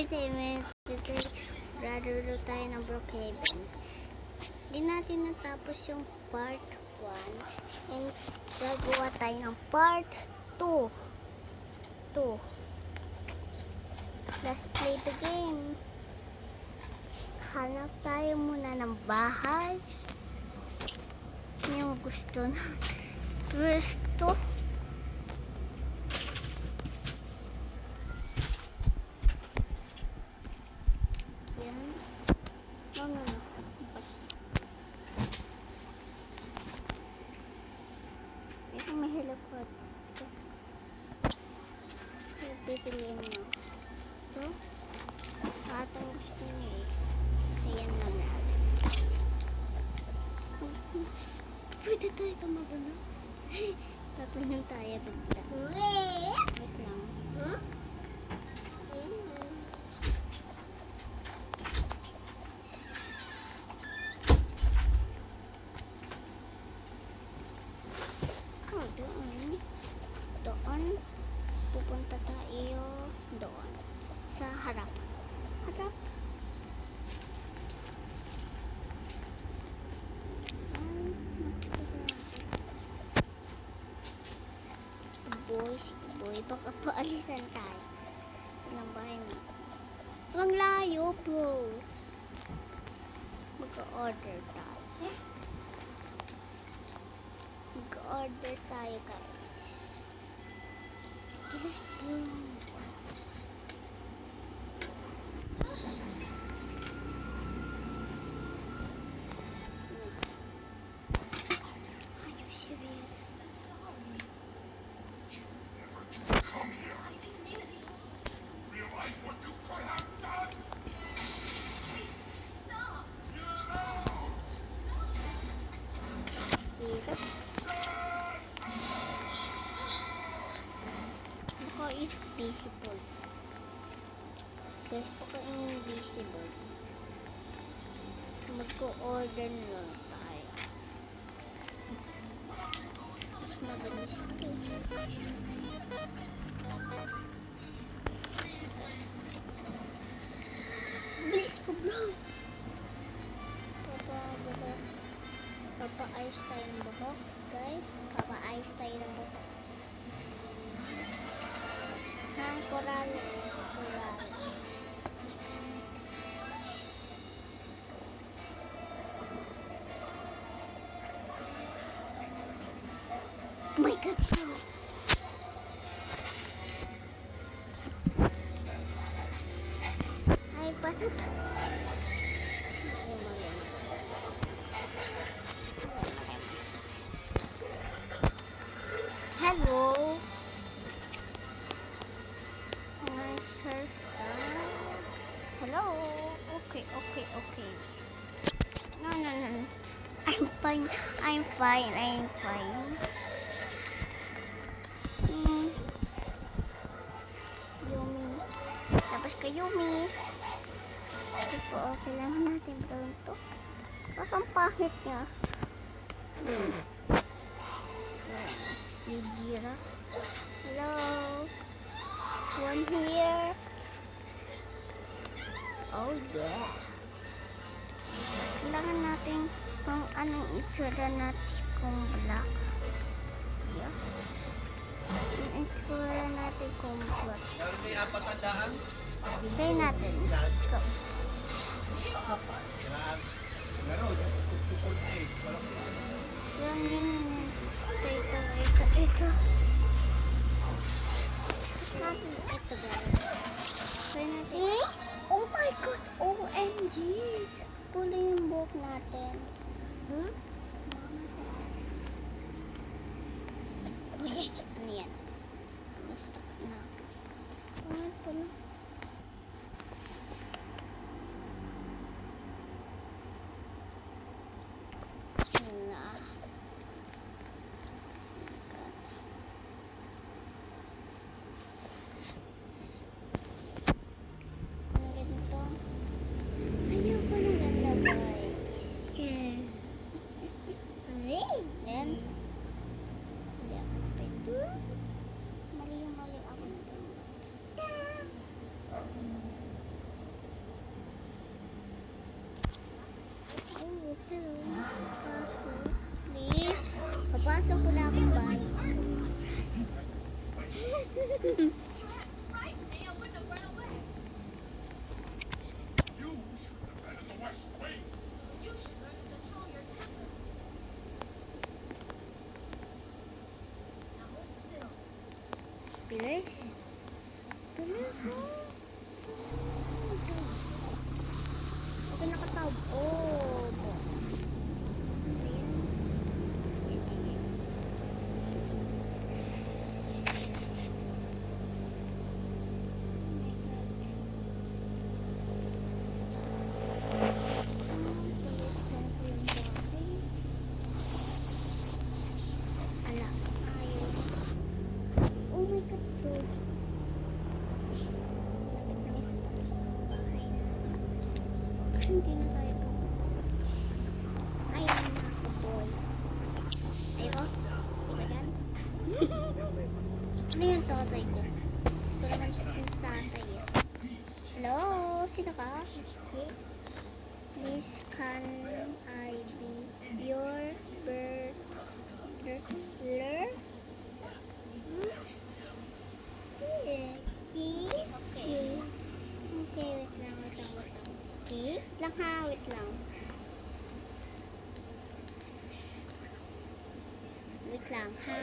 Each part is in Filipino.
Today, laro tayo ng Brookhaven. Di natin natapos yung part 1 and gagawa tayo ng part 2. Let's play the game. Hanap tayo muna ng bahay. Yung gusto na. Gusto. No. Ito may helicopter. Pipiliin mo. Ito. At ang gusto niya eh. Ayan na natin. Pwede tayo tumagulo. Tatanong tayo bigla. Wait lang. Doon. Pupunta tayo doon. Sa harap. Boy, baka paalisan tayo. Ilang bahay mo. Ang layo, bro. Mag-order tayo. Mag-order tayo, guys. Bilis, bro. Baka invisible. Guys, baka invisible. Mag-order na lang tayo. Mas mabilis ito. Bilis ko, bro. Papa-ayos tayo ng buhok. Guys, papa-ayos tayo ng buhok. Hang koral. Oh my God, bro. Ay, panat. Hello. Hello. Okay. No. I'm fine. Yumi. Tapos ka Yumi. Ito po, kailangan natin ito. Tapos ang pangit niya. Si Jira. Hello. One here. Oh yeah. Kailangan natin kung anong itsura natin kung black. Yeah. Yung itsura natin kung black. May apat na daan. Try natin. Let's go. Gano'n, 2.8. Yan. Ito. Natin ito guys. Try natin. Oh my God! OMG! Tuloy yung buhok natin. Wait, ano yan? Stop na. Pangat pala. Ayoko na ganda, boy. Hello. Pasok. Please. Papasok ko na akong bahay. Bilis. Bilis. Okay, nakatawag. Oh. Ala. Ayaw. Oh my God, bro. Lapit na sa taas ng bahay na. Hindi na tayo pupunta. Ay, hindi na ako, boy. Ayoko. Hindi ka dyan. Ano yung tatay ko? Ito naman yung tatay. Hello? Sino ka? Please, can I be your birth? Okay, wait lang. Wait lang ha, wait lang. Wait lang ha.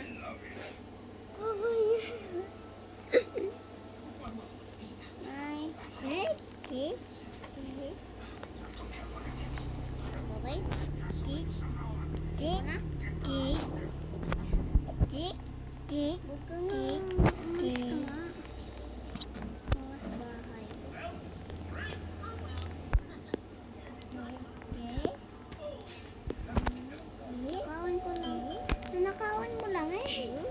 Ay, okay. Okay. Huwag ka nga. Nakawan ko lang. Nanakawan mo lang eh.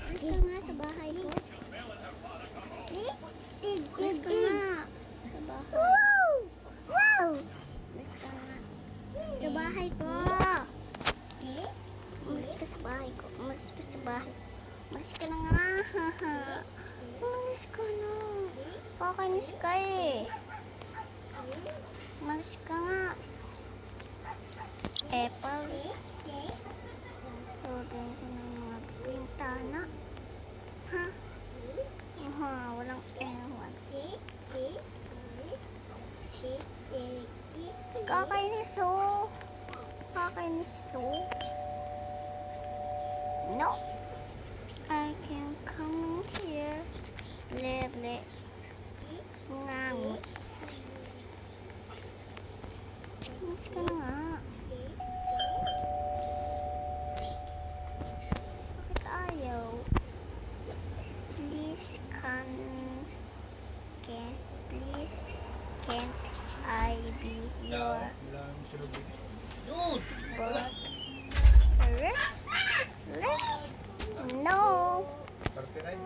Alis ka nga sa bahay ko. Alis ka nga sa bahay. Alis ka nga sa bahay ko. Umalis ka sa bahay ko. Umalis ka sa bahay. Umalis ka na nga. Umalis ka na. Kakainis ka eh. Umalis ka nga. Apple. Turin ko ng mga bintana. Ha? Walang ewan. Kakainis oh. Kakainis to. No. I can come in here. Leble. Ngamit. Umalis ka na nga. Bakit ayaw? Please can't I be your Yun! bird? No. Partiray.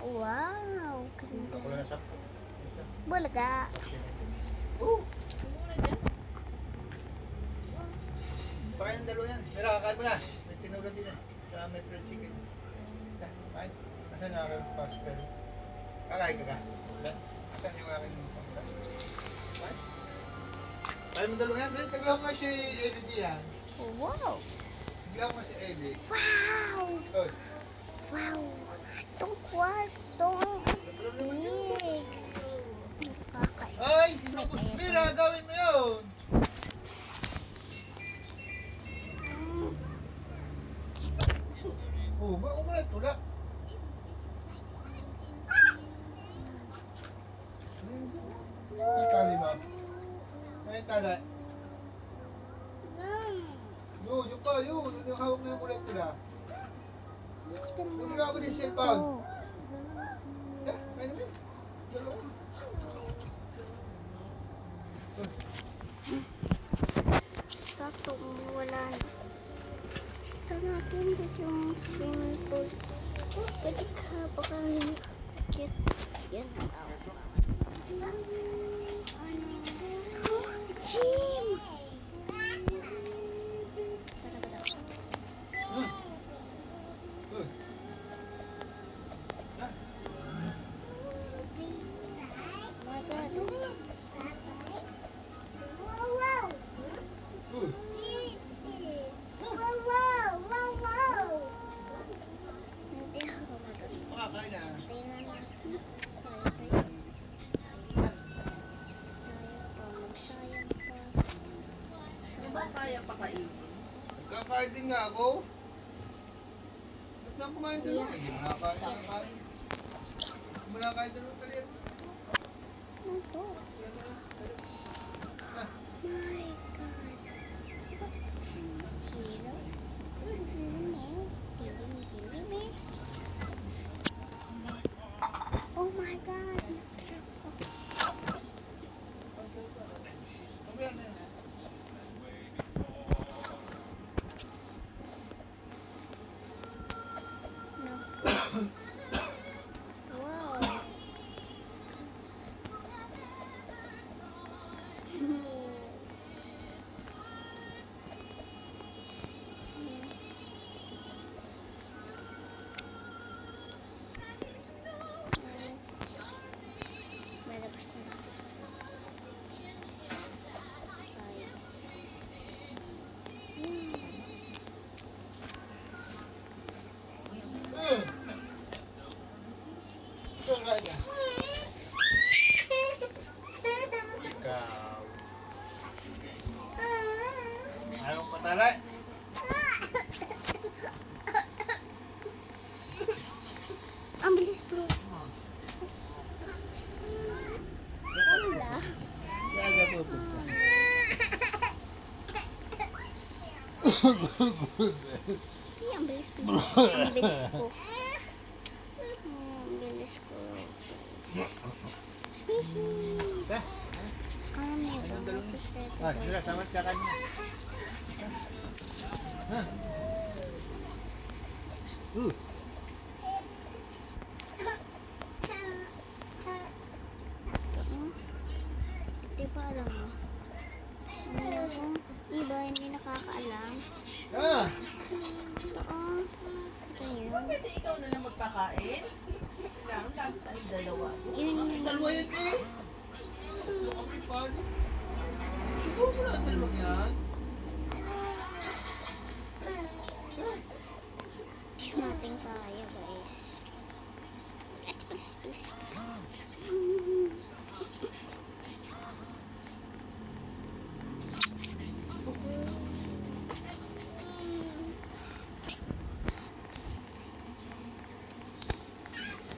Wow, ganda. Ako lang sa... Bulaga. Pakain ng dalawa yan. Mira, kakain mo na. May tinulad din eh. Tsaka may fried chicken. Kain. Asan yung aking pastel? Kakain ka ka? Asan yung aking pastel? Kain. Kain mo dalawa yan. Taglaw nga si Ellie diyan. Wow. Taglaw nga si Ellie. Wow. Oy. Wow. Itong kwartong big. Nakakain. Ay! Mira, gawin mo yun! Oh, umulat tula. Ay, kalima. Ay, tala. Yun pa, yun. Yung hawak na yung ulat tula. Huwag ginawa mo din yung cellphone. Kain mo yun. Dalawa. Sakto, wala na. Ito natin yung swimming pool. Pwede ka baka kit. Yan na tawag. Gym! Kakain din nga ako. Ba't na kumain dalawa? Hindi mo nakakain ng kain. Hindi mo nakakain dalawa talit. Ano to? Ah, My God. Zero? Oh my God. mamaya na yan. No. Wow. Malabas na natin. Saan kain ka? Ikaw. Ayaw mo patala? Ang bilis bro. Wala. Gaga tutog ka. Ay, ang bilis bilis. Ang bilis ko. Ang bilis ko. Eh, Ano ba? Sikreto ah, ko. sila, tamat ka kanya. Ha? Di ba alam mo? Yung iba hindi nakakaalam. Ah! Oo. Ito yun. Pwede ikaw na lang magpakain? Kailangan lang tayo dalawa. Yun yung Dalawa yan eh! Ano kami pali? Siguro mo na dalawang yan. Hindi natin kaya guys. At bilis bilis.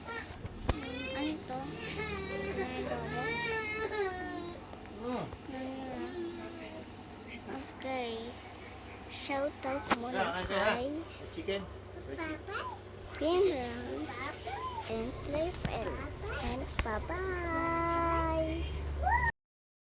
Ano to? Ah. Okay. Shout out muna Kaya, kaya. kay Chicken. Kim Rose and Play Friend. And bye-bye.